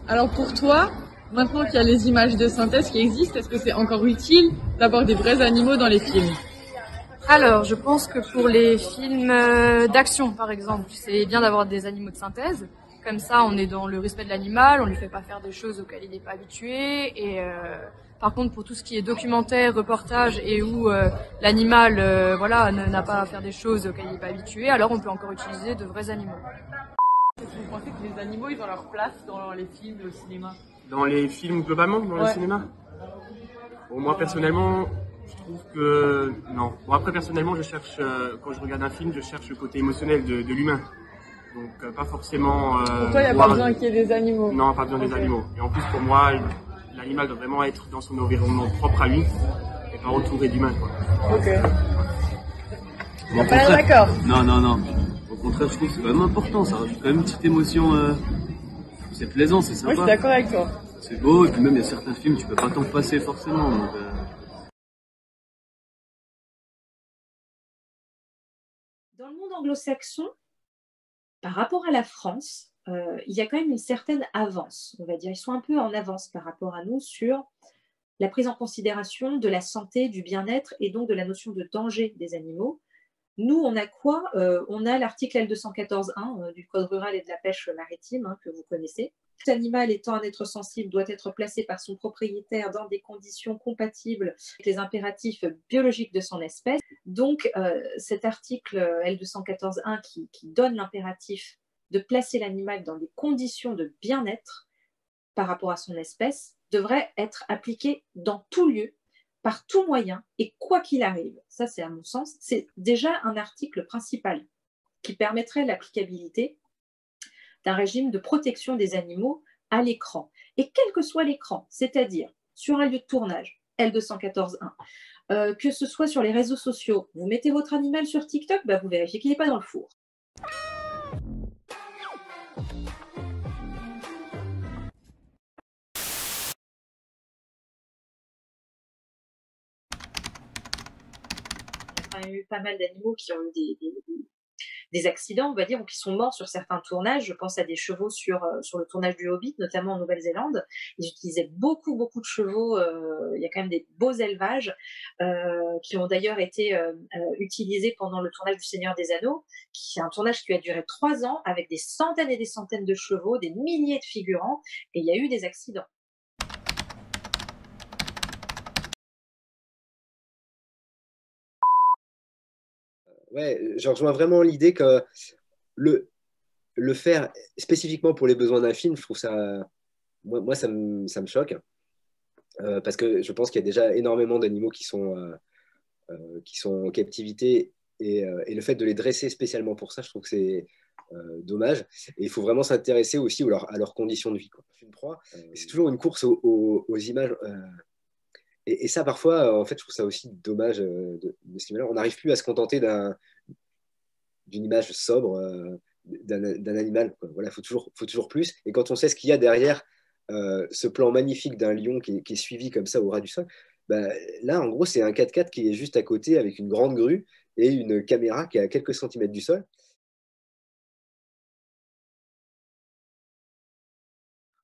Alors pour toi, maintenant qu'il y a les images de synthèse qui existent, est-ce que c'est encore utile d'avoir des vrais animaux dans les films? Alors, je pense que pour les films d'action, par exemple, c'est bien d'avoir des animaux de synthèse. Comme ça, on est dans le respect de l'animal, on lui fait pas faire des choses auxquelles il n'est pas habitué. Et par contre, pour tout ce qui est documentaire, reportage et où l'animal, voilà, n'a pas à faire des choses auxquelles il n'est pas habitué, alors on peut encore utiliser de vrais animaux. Est-ce que vous pensez que les animaux, ils ont leur place dans les films et au cinéma? Dans les films globalement, dans le cinéma? Bon, moi personnellement, je trouve que non. Bon, après personnellement, je cherche, quand je regarde un film, je cherche le côté émotionnel de l'humain. Donc pas forcément... Pour toi, il n'y a pas besoin qu'il y ait des animaux? Non, pas besoin des animaux. Et en plus pour moi, l'animal doit vraiment être dans son environnement propre à lui et pas entouré d'humains, quoi. Ok. Bon, T'as pas l'air d'accord? Non, non, non. Au contraire, je trouve que c'est quand même important. Ça rajoute quand même une petite émotion. C'est plaisant, c'est sympa. Oui, je suis d'accord avec toi. C'est beau, et puis même il y a certains films, tu peux pas t'en passer forcément. Donc, Dans le monde anglo-saxon, par rapport à la France, il y a quand même une certaine avance, on va dire. Ils sont un peu en avance par rapport à nous sur la prise en considération de la santé, du bien-être et donc de la notion de danger des animaux. Nous, on a quoi? On a l'article L214.1 du Code rural et de la pêche maritime, que vous connaissez. Tout animal étant un être sensible doit être placé par son propriétaire dans des conditions compatibles avec les impératifs biologiques de son espèce. Donc, cet article L214.1 qui donne l'impératif de placer l'animal dans des conditions de bien-être par rapport à son espèce devrait être appliqué dans tout lieu, par tout moyen et quoi qu'il arrive. Ça, c'est à mon sens, c'est déjà un article principal qui permettrait l'applicabilité d'un régime de protection des animaux à l'écran. Et quel que soit l'écran, c'est-à-dire sur un lieu de tournage, L214.1, que ce soit sur les réseaux sociaux, vous mettez votre animal sur TikTok, vous vérifiez qu'il n'est pas dans le four. Il y a eu pas mal d'animaux qui ont eu des accidents, on va dire, ou qui sont morts sur certains tournages. Je pense à des chevaux sur le tournage du Hobbit, notamment en Nouvelle-Zélande. Ils utilisaient beaucoup de chevaux. Il y a quand même des beaux élevages qui ont d'ailleurs été utilisés pendant le tournage du Seigneur des Anneaux, qui est un tournage qui a duré 3 ans avec des centaines et des centaines de chevaux, des milliers de figurants, et il y a eu des accidents. Ouais, je rejoins vraiment l'idée que le, le faire spécifiquement pour les besoins d'un film, je trouve ça, moi ça me choque, parce que je pense qu'il y a déjà énormément d'animaux qui sont en captivité, et le fait de les dresser spécialement pour ça, je trouve que c'est dommage. Et il faut vraiment s'intéresser aussi à leurs conditions de vie, quoi. Une proie, c'est toujours une course aux images. Et ça, parfois, en fait, je trouve ça aussi dommage de ce niveau-là. On n'arrive plus à se contenter d'une image sobre d'un animal, quoi. Voilà, faut toujours plus. Et quand on sait ce qu'il y a derrière ce plan magnifique d'un lion qui est suivi comme ça au ras du sol, là, en gros, c'est un 4x4 qui est juste à côté avec une grande grue et une caméra qui est à quelques centimètres du sol.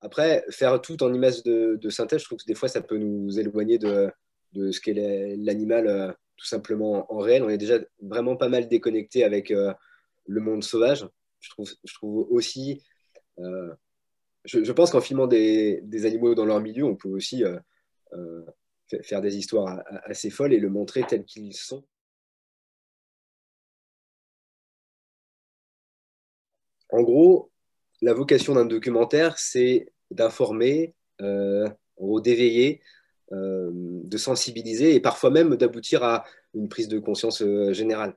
Après, faire tout en image de synthèse, je trouve que des fois, ça peut nous éloigner de ce qu'est l'animal tout simplement en réel. On est déjà vraiment pas mal déconnecté avec le monde sauvage. Je trouve aussi, euh, je pense qu'en filmant des animaux dans leur milieu, on peut aussi euh, faire des histoires assez folles et le montrer tels qu'ils sont. En gros, la vocation d'un documentaire, c'est d'informer, en gros, d'éveiller, de sensibiliser et parfois même d'aboutir à une prise de conscience générale.